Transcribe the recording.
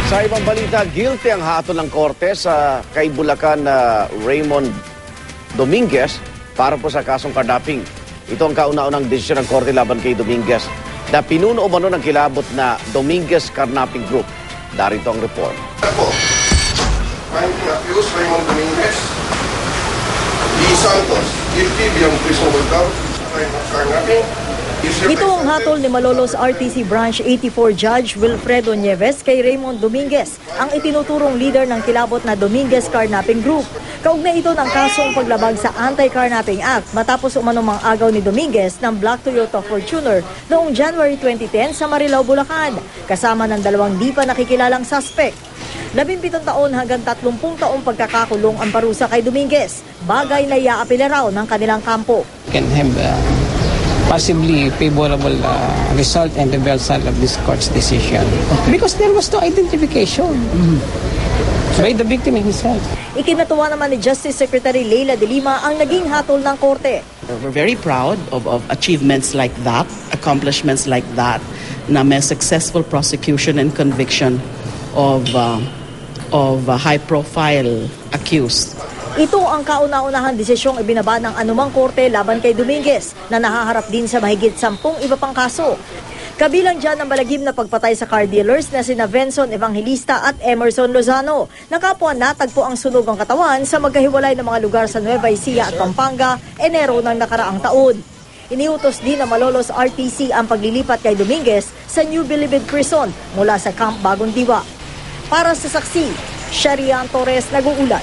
Sa ibang balita, guilty ang hatol ng korte sa kay Bulacan na Raymond Dominguez para po sa kasong kidnapping. Ito ang kauna-unang desisyon ng korte laban kay Dominguez na pinuno umano ng kilabot na Dominguez Kidnapping Group. Darito ang report. Finding accused Raymond Dominguez, D. Santos, guilty beyond reasonable doubt sa crime of kidnapping. Ito ang hatol ni Malolos RTC Branch 84 Judge Wilfredo Nieves kay Raymond Dominguez, ang itinuturong leader ng kilabot na Dominguez Kidnapping Group. Kaugnay ito ng kasong paglabag sa Anti-Kidnapping Act matapos umanong agaw ni Dominguez ng Black Toyota Fortuner noong January 2010 sa Marilao, Bulacan, kasama ng dalawang di pa nakikilalang suspect. 17 taon hanggang 30 taong pagkakakulong ang parusa kay Dominguez, bagay na iaapila raw ng kanilang kampo. Can have possibly favorable result and reversal of this court's decision. Because there was no identification by the victim himself. Ikinatuwa naman ni Justice Secretary Leila de Lima ang naging hatol ng korte. We're very proud of achievements like that, accomplishments like that, na may successful prosecution and conviction of high-profile accused. Ito ang kauna-unahang desisyong ibinaba ng anumang korte laban kay Dominguez na nahaharap din sa mahigit 10 iba pang kaso. Kabilang dyan ang malagim na pagpatay sa car dealers na sina Venson Evangelista at Emerson Lozano. Nakapwa natagpo ang sunog ang katawan sa magkahiwalay na mga lugar sa Nueva Ecija at Pampanga, Enero ng nakaraang taon. Iniutos din ng Malolos RTC ang paglilipat kay Dominguez sa New Bilibid Prison mula sa Camp Bagong Diwa. Para sa saksi, Sharian Torres nag-uulat.